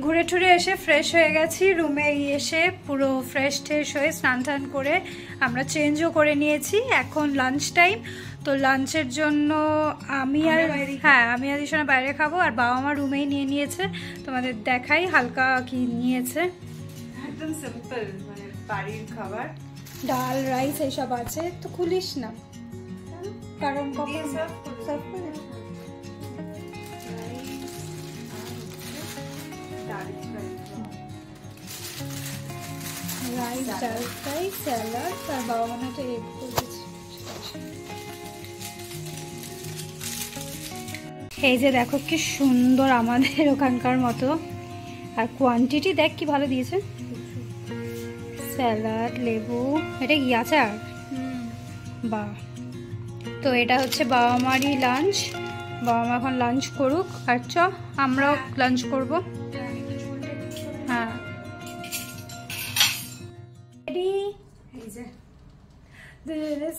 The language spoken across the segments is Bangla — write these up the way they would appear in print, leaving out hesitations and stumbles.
ঘুরে টুরে এসে ফ্রেশ হয়ে গেছি। রুমে এসে পুরো ফ্রেশ ট্রেশ হয়ে স্নান টান করে আমরা চেঞ্জও করে নিয়েছি। এখন লাঞ্চ টাইম, তো লাঞ্চের জন্য আমি আর ঈশানা বাইরে খাবো, আর বাবা মা রুমেই নিয়ে নিয়েছে। তোমাদের দেখাই হালকা কি নিয়েছে। একদম সিম্পল, মানে বাড়ির খাবার, ডাল রাইস এইসব আছে। তো খুলিস না, কারণ কখন সার্ভ করে রাইস, ডাল ফ্রাই, স্যালাড, আর বাবা মা একটা এগ করেছে। এই যে দেখো কি সুন্দর আমাদের ওখানকার মতো, আর কোয়ান্টিটি দেখ কি ভালো দিয়েছে। স্যালাড, লেবু, এটা কি আচার? বাহ। তো এটা হচ্ছে বাবা মারই লাঞ্চ। বাবা মা এখন লাঞ্চ করুক, আর আমরাও লাঞ্চ করব। হ্যাঁ,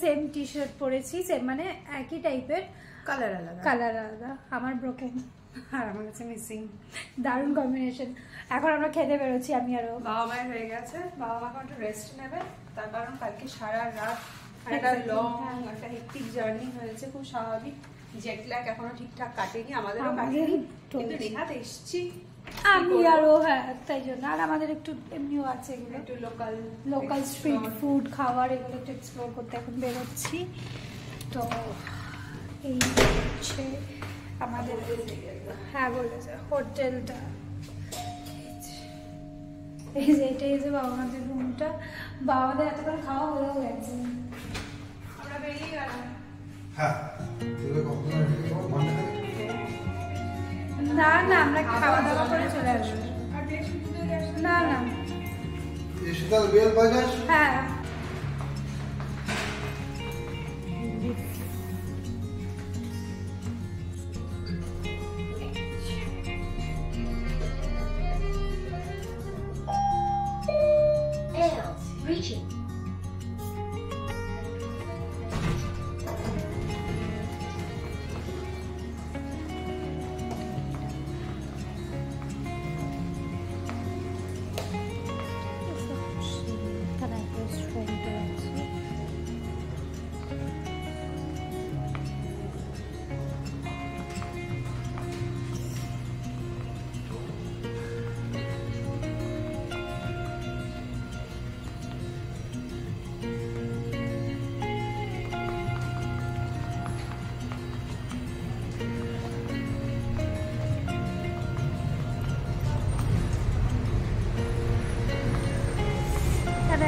সেম টি শার্ট পরেছি, সেম মানে একই টাইপের, কালার আলাদা। কালার আলাদা। আমার ব্রোকেন আর আমার কাছে মিসিং। দারুণ কম্বিনেশন। এখন আমরা খেতে বেরোচ্ছি, আমি আরো। বাবা মায়ের হয়ে গেছে, বাবা মা এখন একটু রেস্ট নেবে, তার কারণ কালকে সারা রাত একটা লং একটা হেক্টিক জার্নি হয়েছে। খুব স্বাভাবিক, জেট ল্যাগ এখনো ঠিকঠাক কাটেনি, আমাদেরও কাটেনি, কিন্তু নেহাত এসছি আমি আরো। হ্যাঁ, তাই জন্য। আর আমাদের একটু এমনিও আছে, এগুলো একটু লোকাল স্ট্রিট ফুড খাবার, এগুলো একটু এক্সপ্লোর করতে এখন বেরোচ্ছি। তো এই হচ্ছে আমাদের, হ্যাঁ বলেছে হোটেলটা। এই যে এটাই যে বাবা আমাদের রুমটা। বাবা আমাদের এতক্ষণ খাওয়া হয়েও গেছে, আমরা বেরিয়ে গেলাম। না না, আমরা খাওয়া দাওয়া করে চলে আসবো। না না, হ্যাঁ reaching.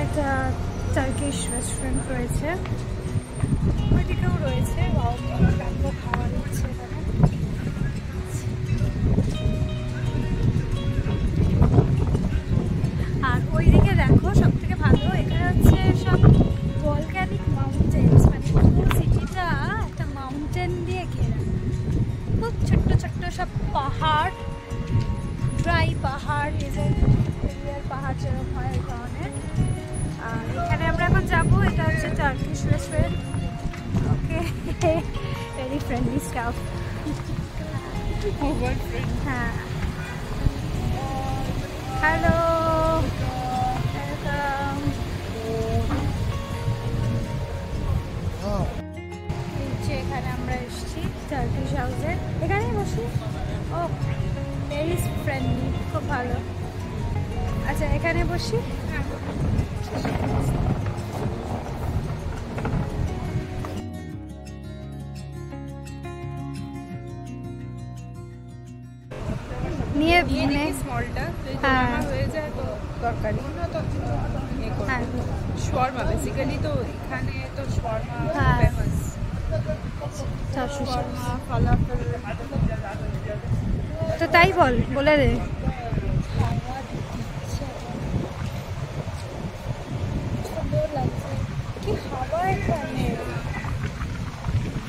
একটা টার্কিশ রেস্টুরেন্ট রয়েছে, ওইদিকেও রয়েছে। খাওয়া দিচ্ছে এখানে। আর ওইদিকে দেখো, সব থেকে ভালো এখানে হচ্ছে সব ভলক্যানিক মাউন্টেন্স, মানে পুরো সিটিটা একটা মাউন্টেন দিয়ে ঘেরা। খুব ছোট্ট ছোট্ট সব পাহাড়, ড্রাই পাহাড়, এরিয়ার পাহাড় যেরকম হয় ওই ধরনের। আর এখানে আমরা এখন যাবো, এটা হচ্ছে টার্কিশ রেস্টুরেন্ট। ওকে, ভেরি ফ্রেন্ডলি স্টাফ। হ্যাঁ, হ্যালো, ওয়েলকাম। এখানে আমরা এসেছি টার্কিশ হাউসে, এখানেই বসি। ও ভেরি ফ্রেন্ডলি, খুব ভালো। আচ্ছা, এখানে বসি। নিয়ে স্মলটা হয়ে যায় তো তরকারি। হ্যাঁ, শর্মা বেসিক্যালি তো এখানে তো শর্মা ফেমাস। শর্মা, ফালাফেল। তো তাই বলে দে। কি হাওয়া এখানে,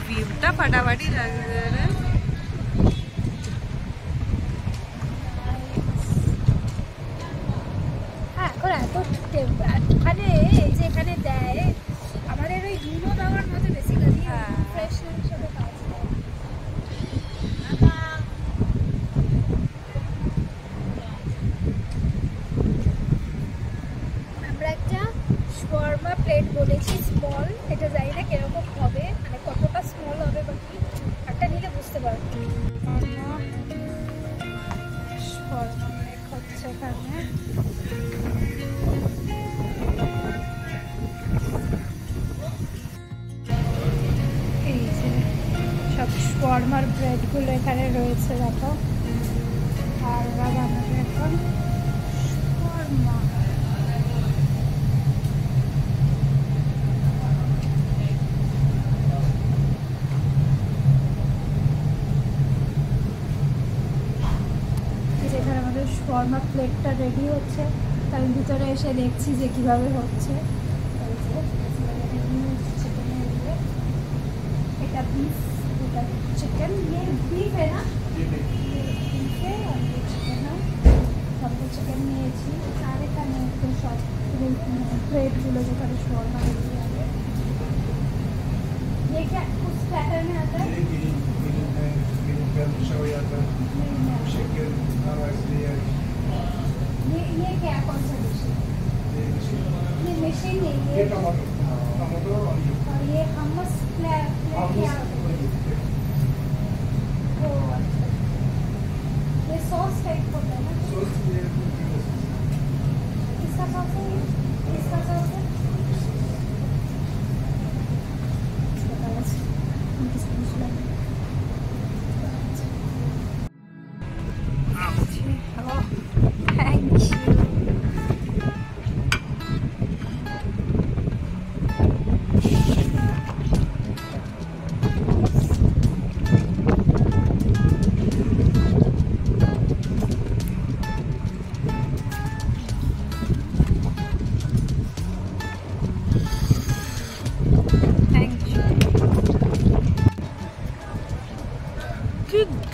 ভিউটা ফাটাফাটি লাগছে রে। হ্যাঁ, এখন এত এখানে এই যে এখানে দেয় আমাদের ওই দুনো দেওয়ার মতো বেসিক্যালি ফ্রেশনার হিসেবে কাজ দেয়। শর্মা প্লেট বলেছি স্মল, এটা জানি না কিরকম হবে, মানে কতটা স্মল হবে বা কি, একটা নিলে বুঝতে পারবো। শর্মা প্লেট হচ্ছে এখানে। এই যে সব শর্মার ব্রেডগুলো এখানে রয়েছে দেখো, আর ওরা বানাবে এখন শর্মা। যেখানে আমাদের শর্মা প্লেটটা রেডি হচ্ছে, তার ভিতরে এসে দেখছি যে কিভাবে হচ্ছে। এটা বিফ, এটা চিকেন, ये बीफ है ना, बीफ है और ये चिकन है। सब चिकन নিয়েছি, আর এখানে একটু সব ব্রেডগুলো যেখানে শর্মা রেডি হবে। ये क्या उस प्लेटर में आता है? ये क्या कौन सा डिश है? ये मशीन है, ये टमाटो और ये हमस प्लेट क्या वो ये सॉस टाइप होता है ना? किसका सॉस है ये? किसका सॉस है?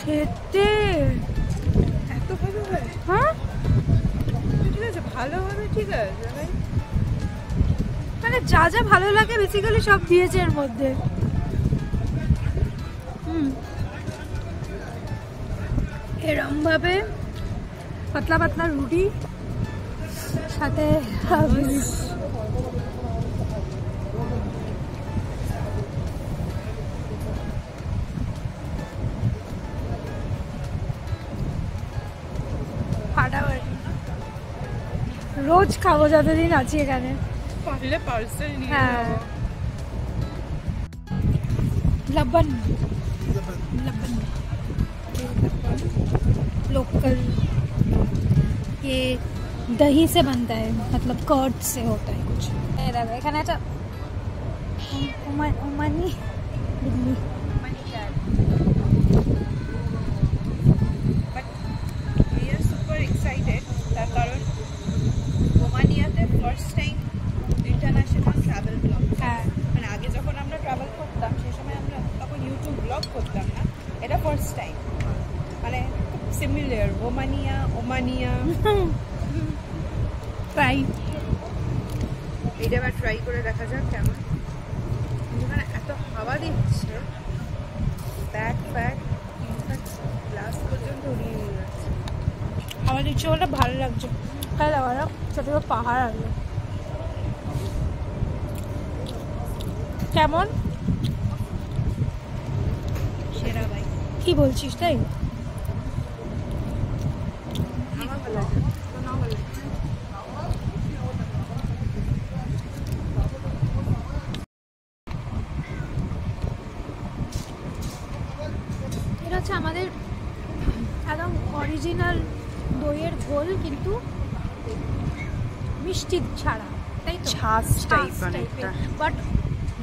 খেতে এত ভালো হয়? হ্যাঁ ঠিক আছে, ভালো হবে, ঠিক আছে, মানে যা যা ভালো লাগে বেসিক্যালি সব দিয়েছে এর মধ্যে। এরম ভাবে পাতলা পাতলা রুটি সাথে ফাটাফাটি। রোজ খাবো যতদিন আছি এখানে, পারলে পার্সেল নিয়ে হ্যাঁ। যাবো। लबन लबन लोकल, ये दही से बनता है, मतलब कर्ड से होता है कुछ। এখানে একটা ওমানি দিল্লি সুপার এক্সাইটেড, তার কারণ ওমানিয়াতে first time international travel blog. হ্যাঁ, মানে আগে যখন আমরা ট্রাভেল করতাম সেই সময় আমরা তখন ইউটিউব ব্লগ করতাম না, এটা ফার্স্ট টাইম, মানে খুব সিমিলার ওমানিয়া ট্রাই। এইটা আবার ট্রাই করে দেখা যাক কেমন। যেখানে এত হাওয়া দিচ্ছে, ব্যাগ গ্লাস পর্যন্ত উড়িয়ে নিয়ে যাচ্ছে। আমার ইচ্ছে বলে ভালো লাগছে, তাই দেখো ছোট ছোট পাহাড় আসবে কেমন। সেরা ভাই, কি বলছিস তাই? আমার ভালো লাগে, তোমার ভালো লাগে? এটা হচ্ছে আমাদের একদম অরিজিনাল দইয়ের ঘোল, কিন্তু মিষ্টি ছাড়া, তাই তো? ছাঁচ টাইপ অনেকটা, বাট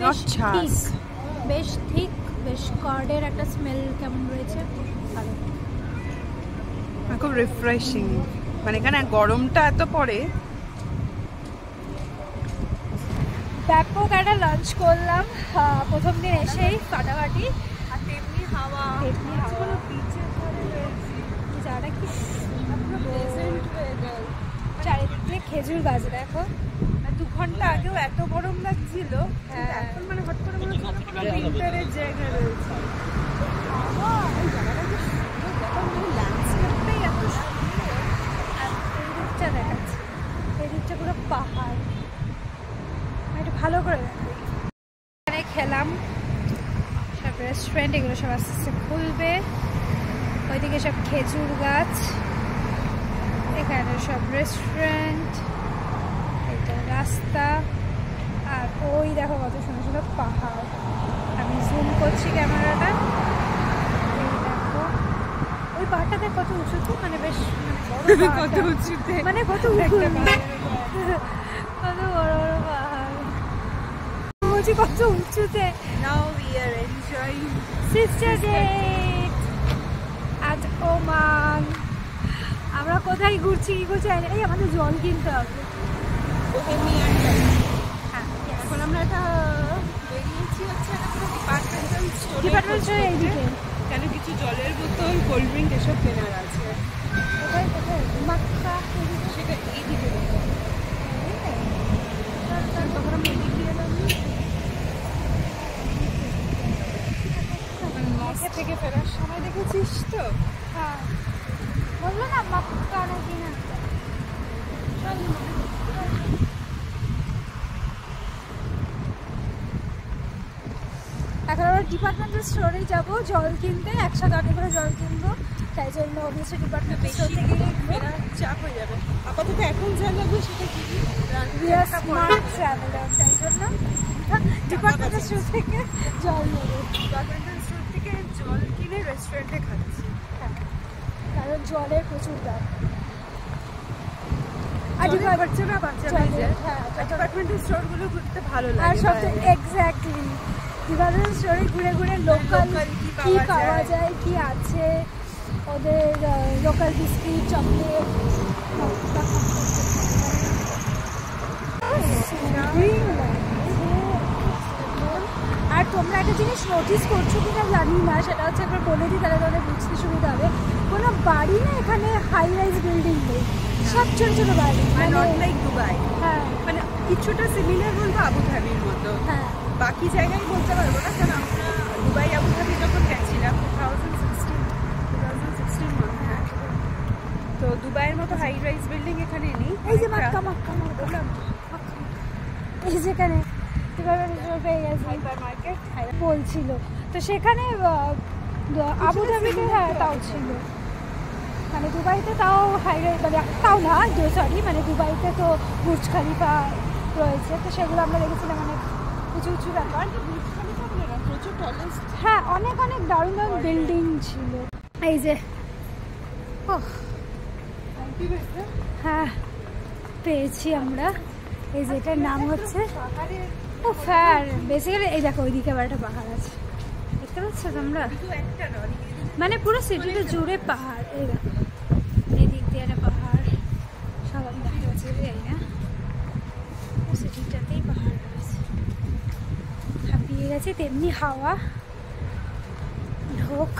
নট ছাঁচ, বেশ ঠিক, বেশ কার্ডের একটা স্মেল কেমন রয়েছে, ভালো। খুব রিফ্রেশিং, মানে এখানে গরমটা এত পড়ে। ব্যাপক একটা লাঞ্চ করলাম প্রথম দিন এসেই, ফাটাফাটি। আর তেমনি হাওয়া, বিচের ধারে রয়েছে, যারা কি পুরো প্লেজেন্ট ওয়েদার। চারিদিক দিয়ে খেজুর গাছ দেখো। 2 ঘন্টা আগেও এত গরম লাগছিল, এখন মানে হট করে মনে হচ্ছে কোনো উইন্টারের জায়গা রয়েছে। এই জায়গাটা কি সুন্দর, দেখো ল্যান্ডস্কেপটাই এত সুন্দর। আর এই দিকটা দেখাচ্ছে, এই দিকটা পুরো পাহাড়, আর খেলাম। সব রেস্টুরেন্ট এগুলো সব আস্তে আস্তে খুলবে। ওইদিকে সব খেজুর গাছ, এখানে সব রেস্টুরেন্ট, এটা রাস্তা, আর ওই দেখো কত সুন্দর সুন্দর পাহাড়। আমি জুম করছি ক্যামেরাটা, এই দেখো ওই পাহাড়টাতে কত উঁচুতে, মানে বেশ কত উঁচুতে, মানে কত কত বড় বড় পাহাড় বলছি, কত উঁচুতে। Now we are enjoying Sister Date at Oman। আমরা কোথায় ঘুরছি কি করছি, এই আমাদের জল কিনতে হবে। হ্যাঁ, এখন আমরা একটা বেরিয়েছি হচ্ছে একটা ডিপার্টমেন্টাল স্টোর এইদিকে, কেন কিছু জলের বোতল, কোল্ড ড্রিঙ্ক এসব কেনার আছে। কোথায় কোথায় মাক্কা, সেটা এইদিকে তখন আমরা এদিক দিয়ে এলাম। মস্ক থেকে ফেরার সময় দেখেছিস তো? হ্যাঁ বললো না মাক্কা নাকি না। এখন আমরা ডিপার্টমেন্টাল স্টোরে যাবো জল কিনতে, একসাথে অনেক করে জল কিনবো, তাই জন্য অবশ্যই ডিপার্টমেন্টাল স্টোর থেকে ফেরার চাপ হয়ে যাবে। আপাতত এখন যা লাগবে সেটা কি ট্রাভেলার, তাই জন্য ডিপার্টমেন্টাল স্টোর থেকে জল নেবো। ডিপার্টমেন্টাল স্টোর থেকে জল কিনে রেস্টুরেন্টে খাচ্ছি। হ্যাঁ, কারণ জলের প্রচুর দাম। আর বাচ্চারা ডিপার্টমেন্টাল স্টোরগুলো ঘুরতে ভালো লাগে। আর সব এক্স্যাক্টলি ডিপার্টমেন্টাল স্টোরে ঘুরে ঘুরে লোকাল কি পাওয়া যায়, কি আছে, ওদের লোকাল বিস্কিট, চকলেট। আর তোমরা একটা জিনিস নোটিস করছো কিনা জানি না, সেটা হচ্ছে একবার বলে দিই, তাহলে তোমাদের বুঝতে সুবিধা হবে। কোনো বাড়ি না এখানে হাই রাইজ বিল্ডিং নেই, সব ছোট ছোট বাড়ি, নট লাইক দুবাই। হ্যাঁ মানে কিছুটা সিমিলার বলবো আবুধাবির মতো। হ্যাঁ, বাকি জায়গায় বলতে পারবো না, কারণ আমরা দুবাই আবুধাবি যখন গেছিলাম 2016 মনে হয়, তো দুবাইয়ের মতো হাই রাইজ বিল্ডিং এখানে নেই। এই যে মাক্কা মাক্কা মাক্কা, এই যেখানে পেয়ে গেছে হাইপার মার্কেট বলছিল, তো সেখানে আবুধাবিতে হ্যাঁ তাও ছিল, মানে দুবাইতে তাও হাই রাইজ, মানে তাও না সরি, মানে দুবাইতে তো বুর্জ খালিফা রয়েছে, তো সেগুলো আমরা দেখেছিলাম অনেক উঁচু উঁচু ব্যাপার। প্রচুর টলেস্ট, হ্যাঁ অনেক অনেক দারুণ দারুণ বিল্ডিং ছিল। এই যে হ্যাঁ পেয়েছি আমরা, এই যে এটার নাম হচ্ছে ও ফ্যার। বেসিক্যালি এই দেখো ওইদিকে আবার একটা পাহাড় আছে, দেখতে পাচ্ছ তোমরা, মানে পুরো সিটিটা জুড়ে পাহাড়। এই দেখো এদিক দিয়ে একটা পাহাড়, সব আমি দেখতে পাচ্ছি যাই না, সিটিটাতেই পাহাড় রয়েছে। হাঁপিয়ে গেছে, তেমনি হাওয়া ঢোক।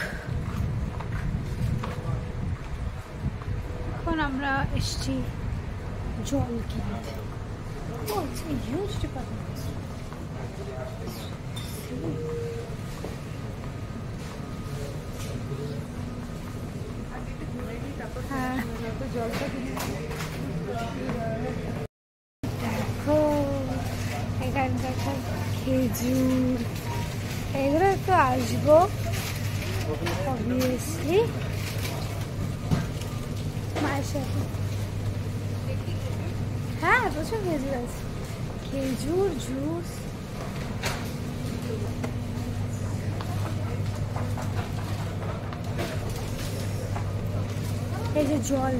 এখন আমরা এসছি জল কিনতে। ও ইটস এ হিউজ ডিপার্টমেন্ট। হ্যাঁ দেখো এখানকার খেজুর, এগুলো একটু আসবো অবভিয়াসলি মায়ের সাথে। হ্যাঁ প্রচুর খেজুর আছে, খেজুর জুস। এই যে জল,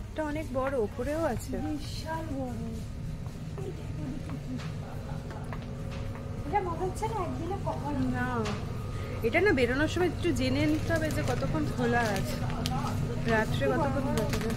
এটা অনেক বড়, উপরেও আছে, বিশাল বড়। এটা মনে হচ্ছে না একদিনে কভার না এটা না বেরোনোর সময় একটু জেনে নিতে হবে যে কতক্ষণ খোলা আছে, রাত্রে কতক্ষণ খোলা থাকে।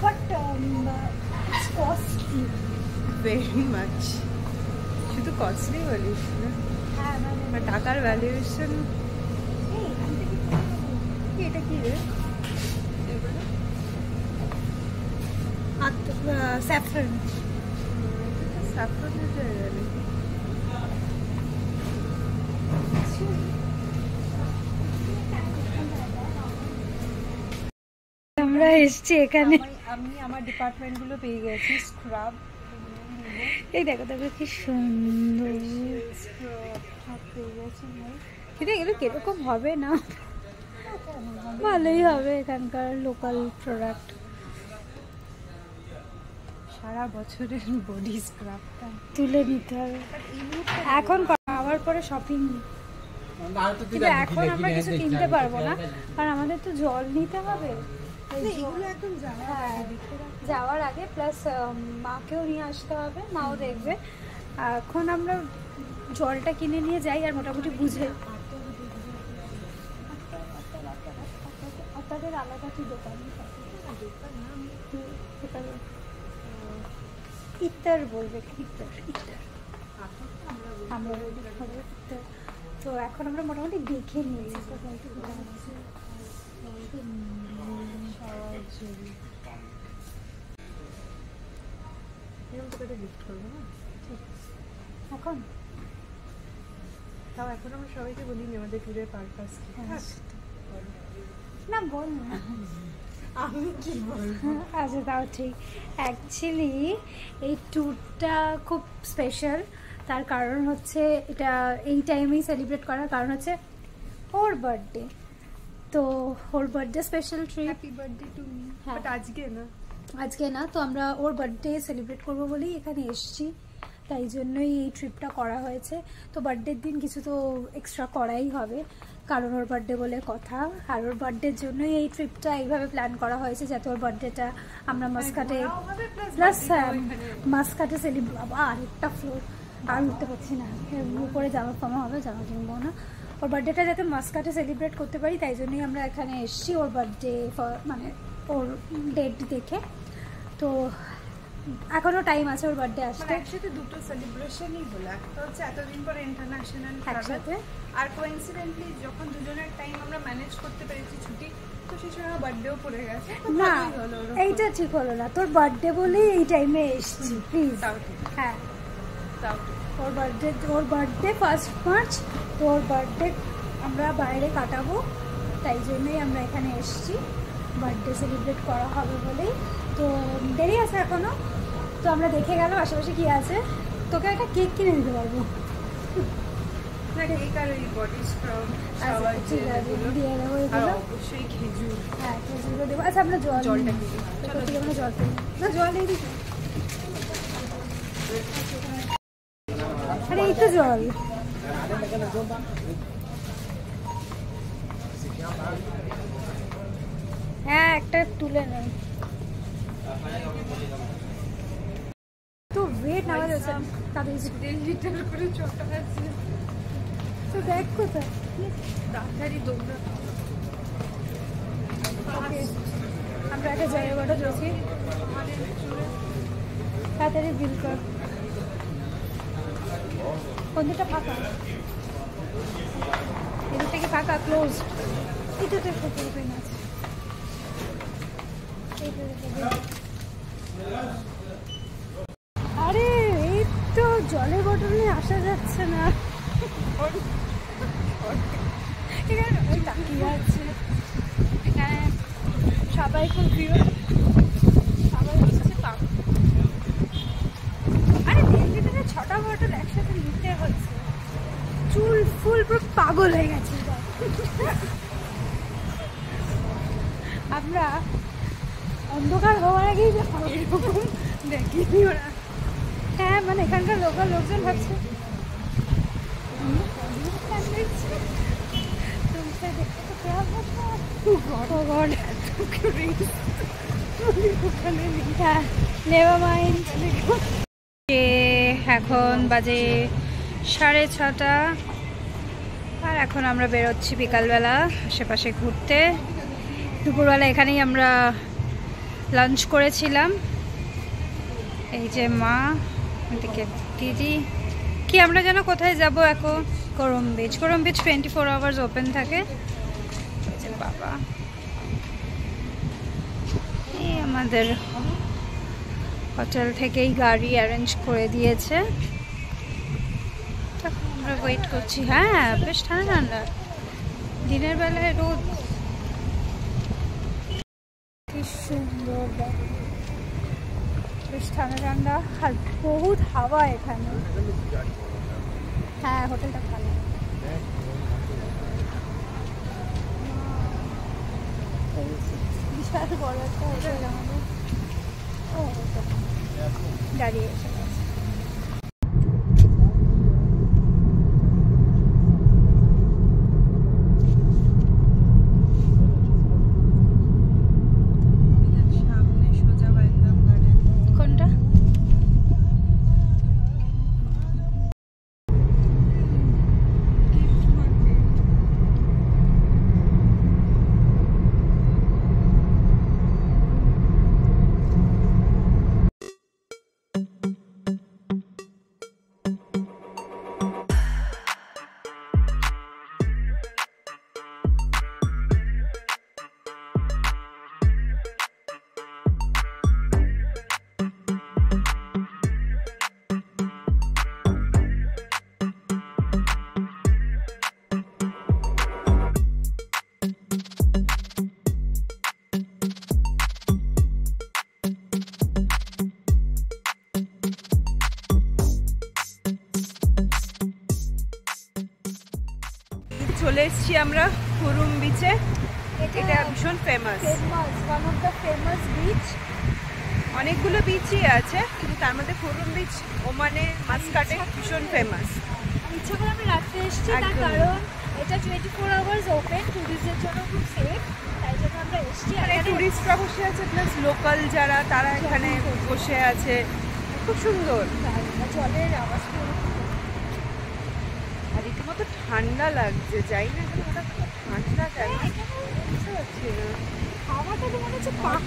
But it's cost very much. শুধু কস্টলি বলিস না, টাকার ভ্যালুয়েশন। এটা কি রে? স্যাফরন। স্যাফরনের জায়গা নাকি? আমরা এসছি এখানে। আমি আমার ডিপার্টমেন্ট গুলো পেয়ে গেছি। স্ক্রাব, এই দেখো দেখো কি সুন্দর পেয়ে গেছি। কিন্তু এগুলো কিরকম হবে না, ভালোই হবে, এখানকার লোকাল প্রোডাক্ট। সারা বছরের বডি স্ক্রাবটা তুলে নিতে হবে এখন, আবার পরে শপিং। কিন্তু এখন আমরা কিছু কিনতে পারবো না, কারণ আমাদের তো জল নিতে হবে। এগুলো একদম যাওয়ার আগে, প্লাস মাকেও নিয়ে আসতে হবে, মাও দেখবে। এখন আমরা জলটা কিনে নিয়ে যাই, আর মোটামুটি বুঝে আপনাদের আলাদা কি দোকান, ইত্তার বলবে, ইত্তার ইত্তার আমরা বলি ইত্তার। তো এখন আমরা মোটামুটি দেখে নিয়েছি কোথায় কি দোকান আছে। এখন তাও এখন আমরা সবাইকে বলিনি আমাদের ট্যুরের পারপাস কি। না বল না, আমি কি বলবো? আচ্ছা তাও ঠিক। অ্যাকচুয়ালি এই ট্যুরটা খুব স্পেশাল, তার কারণ হচ্ছে এটা এই টাইমেই সেলিব্রেট করার কারণ হচ্ছে ওর বার্থডে। তো ওর birthday special trip. Happy birthday to me. But আজকে না, আজকে না, তো আমরা ওর বার্থডে সেলিব্রেট করবো বলেই এখানে এসেছি, তাই জন্যই এই ট্রিপটা করা হয়েছে। তো বার্থডের দিন কিছু তো এক্সট্রা করাই হবে, কারণ ওর বার্থডে বলে কথা। আর ওর বার্থডের জন্যই এই ট্রিপটা এইভাবে প্ল্যান করা হয়েছে, যাতে ওর বার্থডেটা আমরা মাসকাটে, প্লাস মাসকাটে সেলিব্রেট। আরেকটা ফ্লোর আর উঠতে পারছি না, উপরে জামা ফামা হবে, জামা কিনবো না। ওর বার্থডেটা যাতে মাসকাটে সেলিব্রেট করতে পারি, তাই জন্যই আমরা এখানে এসেছি ওর বার্থডে, মানে ওর ডেট দেখে। তো এখনো টাইম আছে ওর বার্থডে আসতে। একসাথে দুটো সেলিব্রেশনই হলো, একটা হচ্ছে এতদিন পরে ইন্টারন্যাশনাল একসাথে, আর কোইন্সিডেন্টলি যখন দুজনের টাইম আমরা ম্যানেজ করতে পেরেছি ছুটি, তো সেই সময় বার্থডেও পড়ে গেছে। না এইটা ঠিক হলো না, তোর বার্থডে বলেই এই টাইমে এসছি প্লিজ। হ্যাঁ ওর বার্থডে 1 মার্চ, তো ওর বার্থডে আমরা বাইরে কাটাবো, তাই জন্যই আমরা এখানে এসছি, বার্থডে সেলিব্রেট করা হবে বলেই। তো দেরি আছে এখনো, তো আমরা দেখে গেলাম আশেপাশে কি আছে। তোকে একটা কেক কিনে দিতে পারবো, কেক আর ওই বডি স্ক্রাব দিয়ে দেবো এগুলো। অবশ্যই খেজুর, হ্যাঁ খেজুরও দেবো। আচ্ছা আমরা জলটা কিনি, আমরা জল কিনি না, জল এই দিচ্ছি। আরে এই তো জল। হ্যাঁ একটা তুলে নেই তো ওয়েট না হচ্ছে তাদের 1.5 লিটার করে চটা আছে। তো দেখ কোথায় তাড়াতাড়ি দৌড়া। আমরা একটা জায়গাটা যাচ্ছি, তাড়াতাড়ি বিল কর। কোনটা ফাঁকা, এদিক থেকে ফাঁকা, ক্লোজ। এটাতে ওপেন আছে। আরে এই তো জলের বোতল নিয়ে আসা যাচ্ছে না, এখানে তাকিয়ে আছে। এখানে সবাই খুব ভিড়, সবাই হচ্ছে পাক। আরে 1.5 লিটারে 6টা বোতল একসাথে নিতে হচ্ছে, চুল ফুল পুরো পাগল হয়ে গেছে। আমরা অন্ধকার হওয়ার আগেই এরকম দেখিনি ওরা। হ্যাঁ মানে এখানকার লোকাল লোকজন ভাবছে এখন বাজে 6:30, আর এখন আমরা বেরোচ্ছি বিকালবেলা আশেপাশে ঘুরতে। দুপুরবেলা এখানেই আমরা লাঞ্চ করেছিলাম, এই যে মা, এদিকে দিদি। কি আমরা যেন কোথায় যাব এখন? করম বিচ। করম বিচ 24 আওয়ার্স ওপেন থাকে। এই যে বাবা, এই আমাদের হোটেল থেকেই গাড়ি অ্যারেঞ্জ করে দিয়েছে। আমরা ওয়েট করছি। হ্যাঁ, বেশ ঠান্ডা ঠান্ডা, দিনের বেলায় রোদ। কি সুন্দর, বেশ ঠান্ডা ঠান্ডা, আর বহুত হাওয়া এখানে। হ্যাঁ, হোটেলটা ভালো। বিশাল বড় একটা হোটেল আমাদের। ও দাঁড়িয়ে এসে গেছে। কোনটা? চলে এসেছি আমরা কুরুম বিচে। এটা ভীষণ famous, one of the famous beach. অনেকগুলো বিচই আছে, কিন্তু তার মধ্যে কুরুম বিচ ওমানে মাস্কাটে ভীষণ ফেমাস। ইচ্ছা করে আমি রাত্রে এসেছি, তার কারণ এটা 24 আওয়ার্স ওপেন, টুরিস্টদের জন্য খুব সেফ, তাই জন্য আমরা এসেছি। আর টুরিস্টরা বসে আছে, প্লাস লোকাল যারা তারা এখানে বসে আছে, খুব সুন্দর। জলের আওয়াজ আর রীতিমতো ঠান্ডা লাগছে, যাই না ঠান্ডা কেন বুঝতে পারছি না। হাওয়াটা তো মনে হচ্ছে পাহাড়।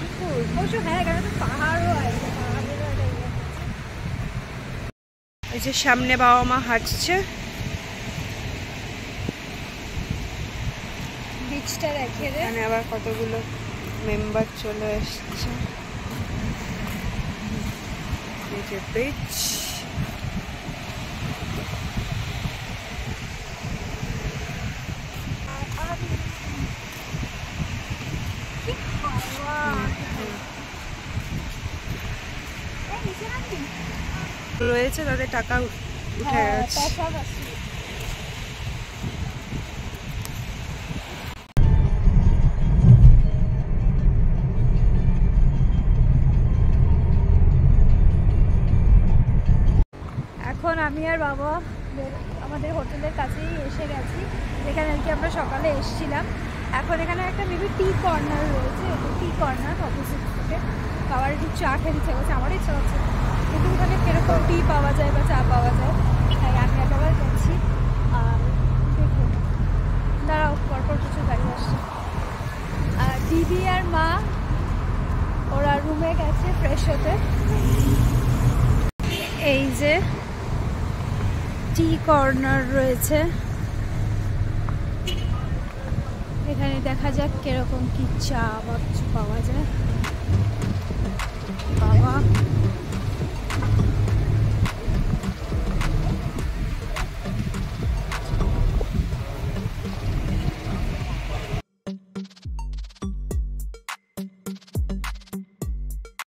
অবশ্য হ্যাঁ, এখানে তো পাহাড়ও আছে, এই যে সামনে বাবা মা হাঁটছে। বিচটা রেখে এখানে আবার কতগুলো মেম্বার চলে এসছে। এই যে বিচ, রয়েছে তাদের টাকা উঠে গেছে। এখন আমি আর বাবা আমাদের হোটেলের কাছেই এসে গেছি, যেখানে আর কি আমরা সকালে এসেছিলাম। এখন এখানে একটা মেবি টি কর্নার রয়েছে, টি কর্নার অপোজিট থেকে। বাবার একটু চা খেতে ইচ্ছে করছে, আমারও ইচ্ছা হচ্ছে, কিন্তু ওখানে কিরকম টি পাওয়া যায় বা চা পাওয়া যায়, তাই আমি আর বাবা যাচ্ছি। আর দেখুন, দাঁড়াও, পরপর কিছু গাড়ি আসছে। আর দিদি আর মা ওরা রুমে গেছে ফ্রেশ হতে। এই যে টি কর্নার রয়েছে, এখানে দেখা যাক কিরকম কি চা বা কিছু পাওয়া যায়।